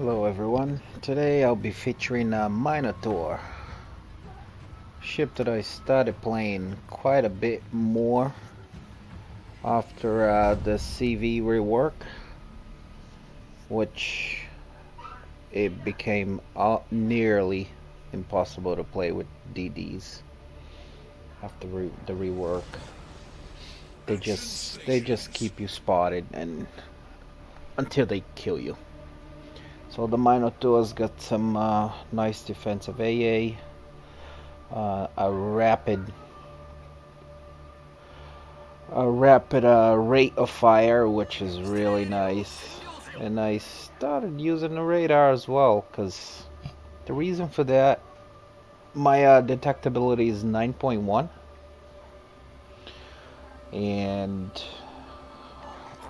Hello everyone, today I'll be featuring a Minotaur ship that I started playing quite a bit more after the CV rework, which it became nearly impossible to play with DDs after the rework. They just keep you spotted and until they kill you. So the Minotaur's got some nice defensive AA, a rapid rate of fire, which is really nice. And I started using the radar as well, because the reason for that, my detectability is 9.1, and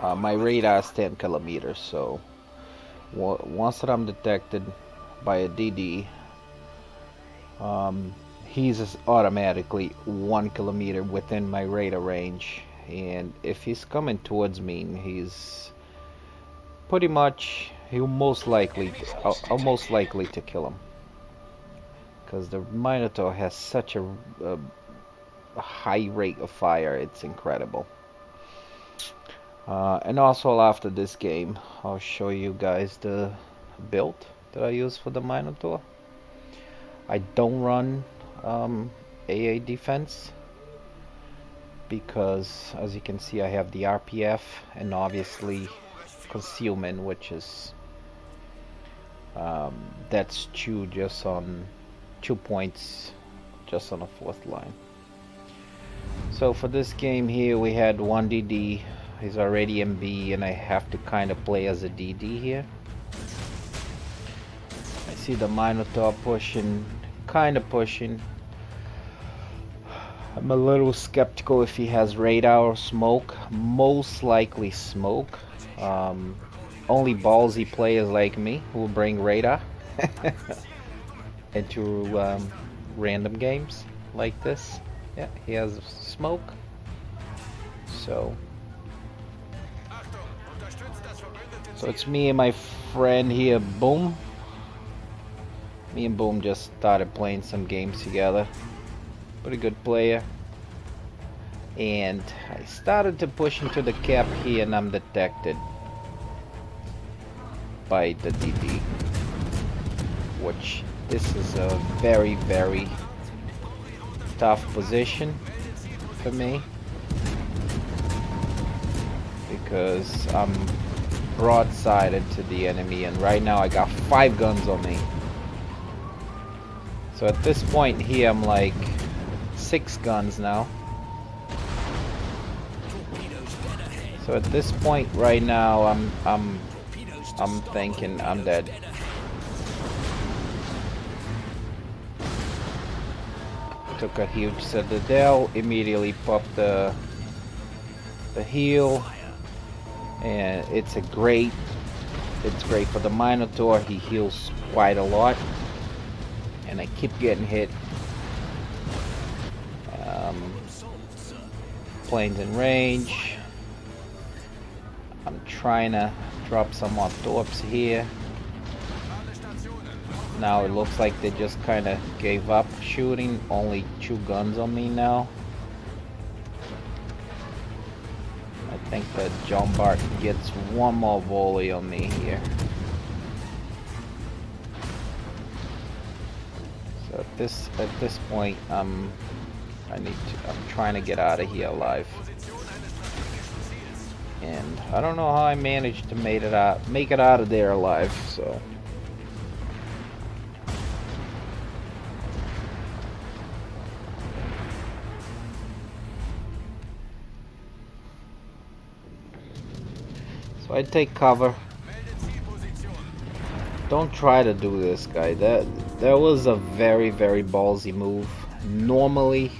my radar is 10 kilometers. So once that I'm detected by a DD, he's automatically 1 kilometer within my radar range, and if he's coming towards me, he's pretty much I'll most likely to kill him, because the Minotaur has such a high rate of fire. It's incredible. And also after this game, I'll show you guys the build that I use for the Minotaur. I don't run AA defense because, as you can see, I have the RPF and obviously concealment, which is that's just on 2 points, just on the 4th line. So for this game here, we had one DD. He's already in B, and I have to kind of play as a DD here. I see the Minotaur pushing, kind of pushing. I'm a little skeptical if he has radar or smoke. Most likely smoke. Only ballsy players like me will bring radar into random games like this. Yeah, he has smoke. So it's me and my friend here, Boom. Me and Boom just started playing some games together. Pretty good player. And I started to push into the cap here, and I'm detected by the DD. Which, this is a very, very tough position for me, because I'm broadsided to the enemy, and right now I got 5 guns on me. So at this point here, I'm like 6 guns now. So at this point right now, I'm thinking I'm dead. Took a huge citadel, immediately popped the heal, and it's great for the Minotaur. He heals quite a lot, and I keep getting hit. Planes in range. I'm trying to drop some more torps here. Now it looks like they just kind of gave up shooting. Only 2 guns on me now. I think that John Bart gets 1 more volley on me here. So at this point, I'm trying to get out of here alive. And I don't know how I managed to make it out of there alive. So I take cover. Don't try to do this, guy. That was a very, very ballsy move. Normally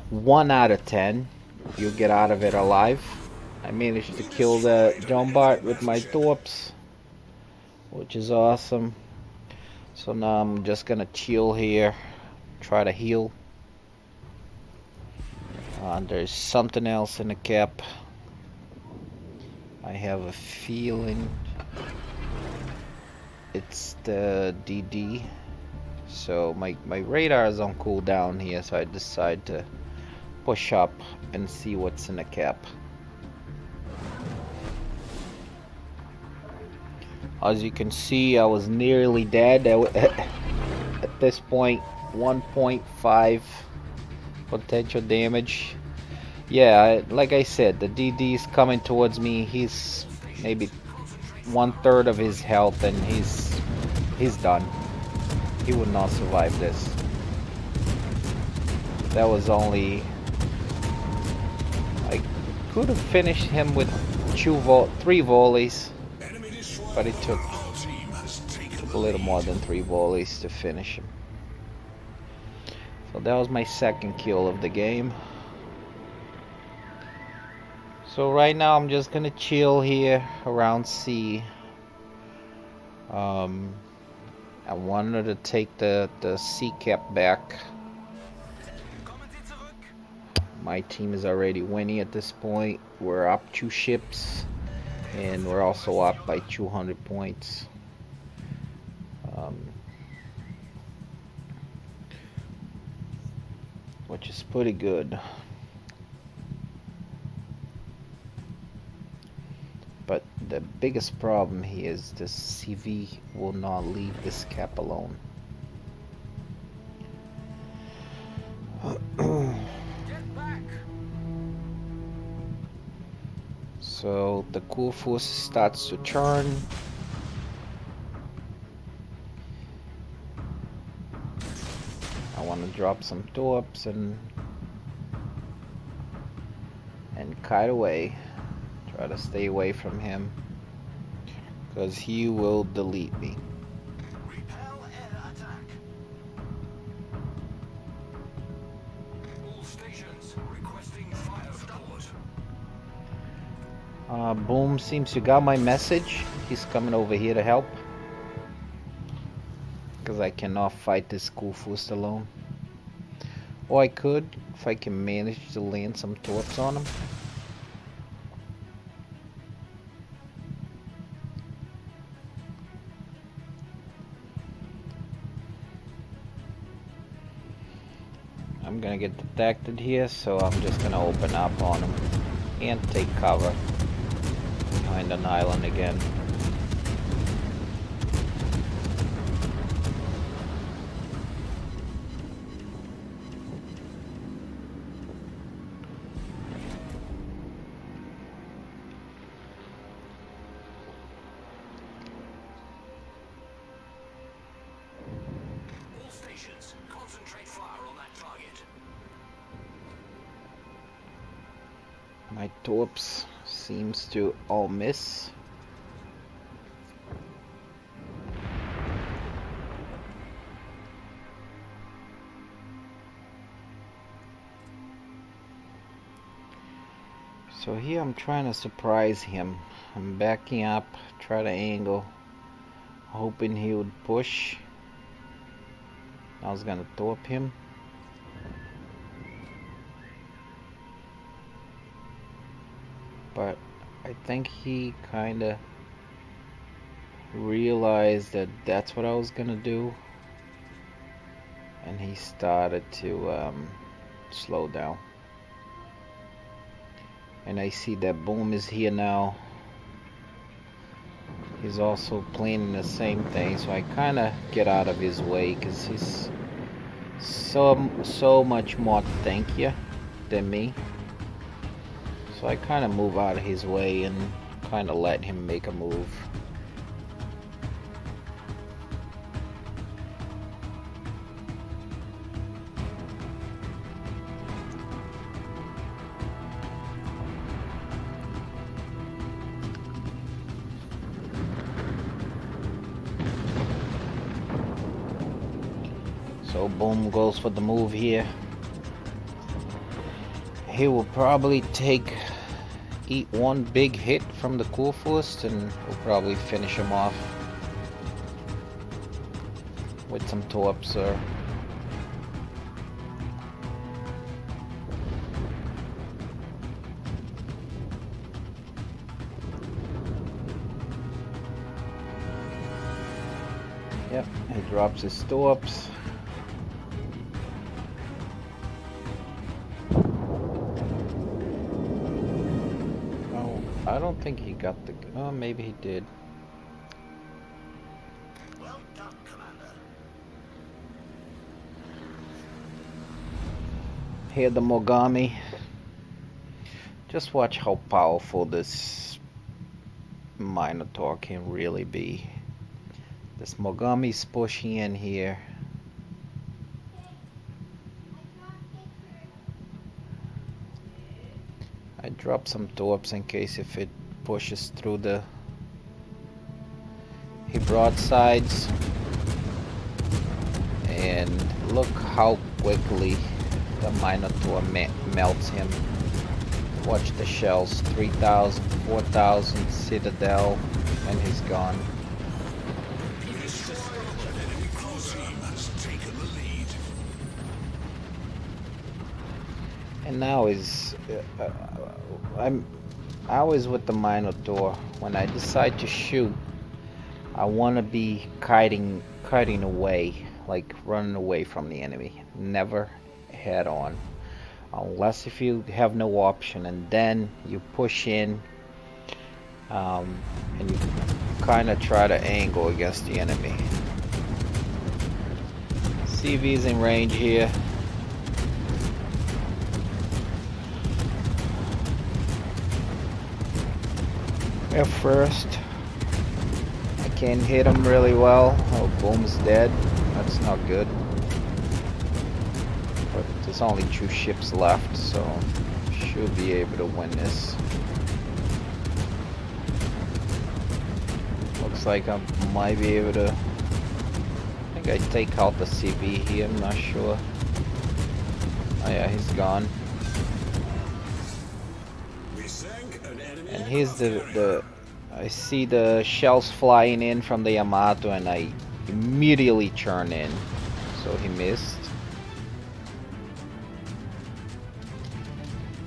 1 out of 10 you get out of it alive. I managed to kill the John Bart with my torps, which is awesome. So now I'm just gonna chill here, try to heal. There's something else in the cap. I have a feeling it's the DD. So my radar is on cooldown here, so I decide to push up and see what's in the cap. As you can see, I was nearly dead. At this point, 1.5 potential damage. Yeah, like I said, the DD is coming towards me. He's maybe 1/3 of his health, and he's done. He would not survive this. That was only... I could have finished him with 3 volleys, but it took a little more than 3 volleys to finish him. So that was my second kill of the game. So right now I'm just gonna chill here around C. I wanted to take the C cap back. My team is already winning at this point. We're up 2 ships, and we're also up by 200 points. Which is pretty good. But the biggest problem here is this CV will not leave this cap alone. So the cool force starts to turn. I want to drop some torps and kite away. Try to stay away from him, because he will delete me. Repel air attack. All stations requesting fire support. Boom seems to got my message. He's coming over here to help, because I cannot fight this Kuhfust alone. Or I could, if I can manage to land some torps on him. I'm gonna get detected here, so I'm just gonna open up on him and take cover behind an island again. All stations concentrate fire on that target. My torps seems to all miss. So here I'm trying to surprise him. I'm backing up, try to angle, hoping he would push. I was gonna torp him. But I think he kinda realized that that's what I was gonna do, and he started to slow down. And I see that Boom is here now. He's also planning the same thing, so I kinda get out of his way, because he's so much more tankier than me. So I kind of move out of his way and kind of let him make a move. So Boom goes for the move here. He will probably eat one big hit from the Kurfürst, and we'll probably finish him off with some torps. Yep, he drops his torps. Oh, I don't think he got the... Oh, maybe he did. Well done, Commander. Here the Mogami. Just watch how powerful this Minotaur can really be. This Mogami's pushing in here. I dropped some torps in case if it pushes through the... He broadsides. And look how quickly the Minotaur melts him. Watch the shells, 3,000, 4,000, Citadel, and he's gone. And now is I always with the Minotaur. When I decide to shoot, I want to be kiting away, like running away from the enemy, never head on. Unless if you have no option, and then you push in and you kind of try to angle against the enemy. CV's in range here. At first, I can hit him really well. Oh, Boom's dead. That's not good. But there's only 2 ships left, so should be able to win this. Looks like I might be able to... I think I take out the CV here, I'm not sure. Oh yeah, he's gone. And here's the I see the shells flying in from the Yamato and I immediately turn in. So he missed.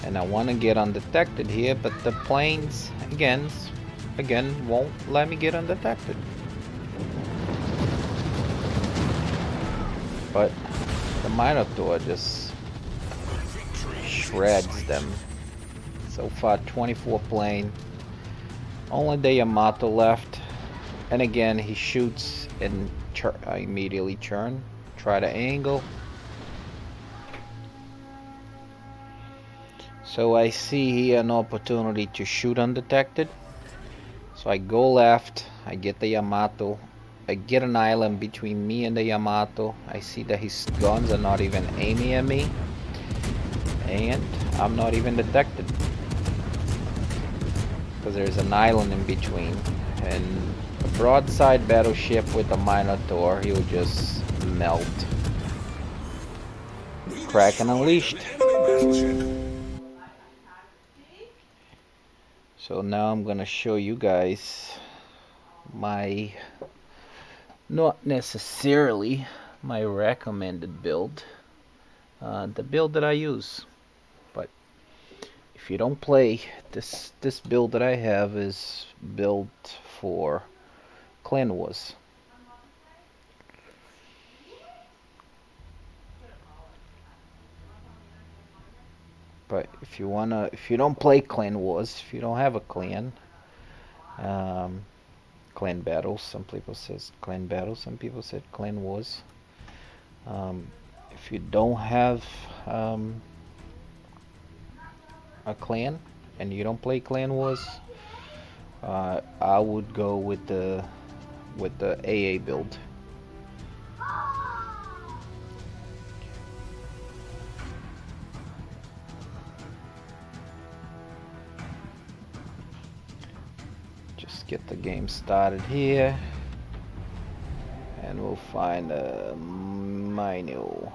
And I want to get undetected here, but the planes again won't let me get undetected. But the Minotaur just shreds them. So far 24 plane. Only the Yamato left. And again he shoots and I immediately turn. Try to angle. So I see here an opportunity to shoot undetected. So I go left, I get the Yamato, I get an island between me and the Yamato. I see that his guns are not even aiming at me. And I'm not even detected. Because there's an island in between. And a broadside battleship with a Minotaur, he'll just melt. Kraken unleashed. So now I'm gonna show you guys my, not necessarily my recommended build, the build that I use. But if you don't play, this build that I have is built for Clan Wars. But if you don't play Clan Wars, if you don't have a clan, clan battles, some people says clan battles, some people said Clan Wars. If you don't have a clan and you don't play Clan Wars, I would go with the AA build. Just get the game started here, and we'll find a Mino.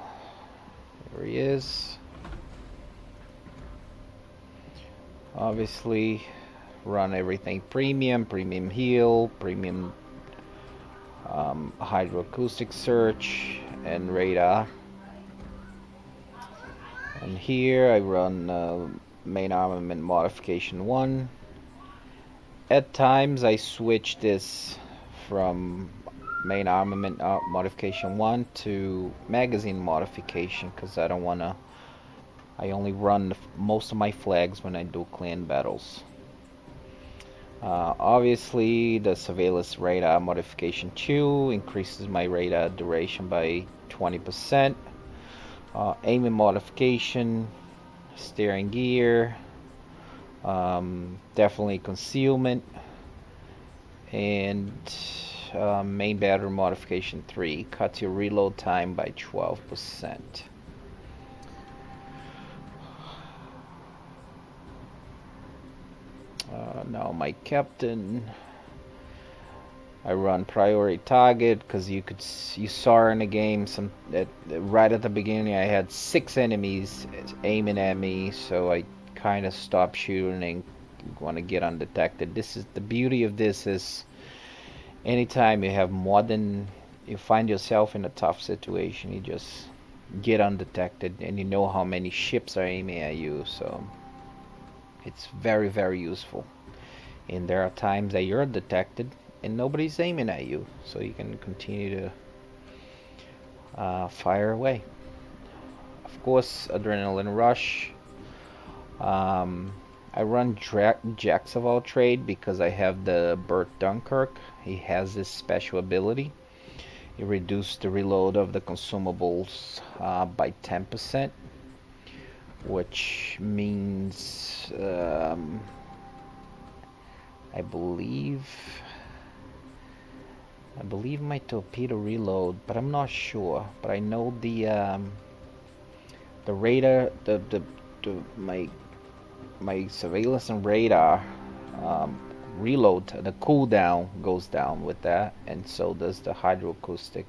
There he is. Obviously, run everything premium heal, premium hydroacoustic search, and radar. And here I run main armament modification 1. At times I switch this from main armament modification 1 to magazine modification, because I don't want to. I only run most of my flags when I do clan battles. Obviously, the surveillance radar modification 2 increases my radar duration by 20%. Aiming modification, steering gear, definitely concealment, and main battery modification 3 cuts your reload time by 12%. Now my captain, I run priority target because you saw in the game right at the beginning I had 6 enemies aiming at me, so I kind of stopped shooting and want to get undetected. This is the beauty of this is anytime you have more than you find yourself in a tough situation, you just get undetected and you know how many ships are aiming at you, so it's very, very useful. And there are times that you're detected and nobody's aiming at you, so you can continue to fire away. Of course, adrenaline rush. I run Jacks of all trade because I have the Burt Dunkirk. He has this special ability. It reduces the reload of the consumables by 10%, which means I believe my torpedo reload, but I'm not sure. But I know the radar, my surveillance and radar reload, the cooldown goes down with that, and so does the hydroacoustic.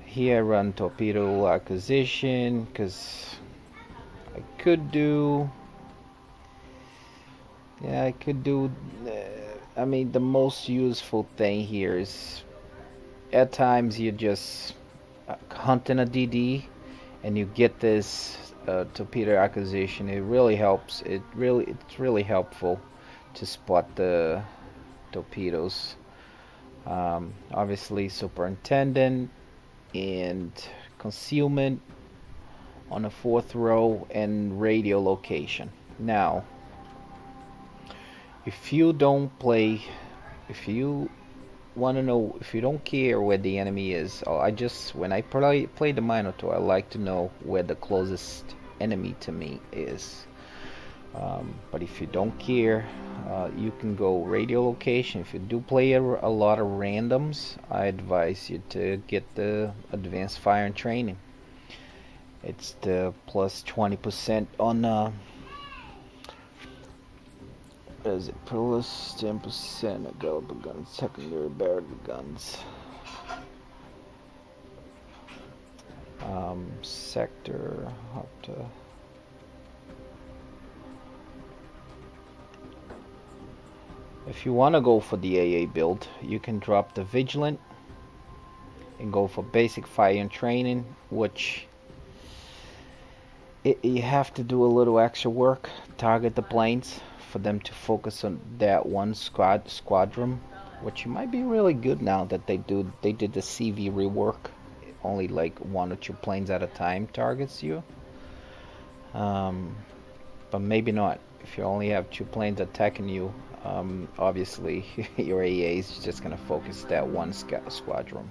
Here I run torpedo acquisition because I could do. Yeah, I could do. I mean, the most useful thing here is at times you just hunting a DD and you get this torpedo acquisition. It really helps. It's really helpful to spot the torpedoes. Obviously, superintendent and concealment on the 4th row and radio location. Now, if you don't play, if you want to know, if you don't care where the enemy is, when I play the Minotaur, I like to know where the closest enemy to me is. But if you don't care, you can go radio location. If you do play a lot of randoms, I advise you to get the advanced fire and training. It's the plus 20% on is it plus 10% of gallop guns, secondary barrel guns. Sector up to if you want to go for the AA build, you can drop the Vigilant and go for basic fire and training, which you have to do a little extra work, target the planes for them to focus on that one squadron, which might be really good now that they did the CV rework. Only like 1 or 2 planes at a time targets you, but maybe not. If you only have 2 planes attacking you, obviously your AA is just gonna focus that one squadron.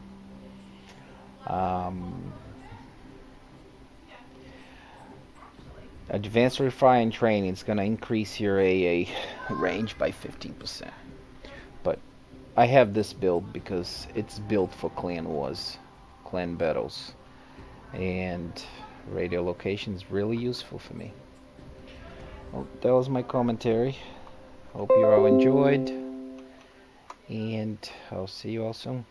Advanced refining training is gonna increase your AA range by 15%. But I have this build because it's built for clan wars, clan battles, and radio location is really useful for me. Well, that was my commentary. Hope you all enjoyed, and I'll see you all soon.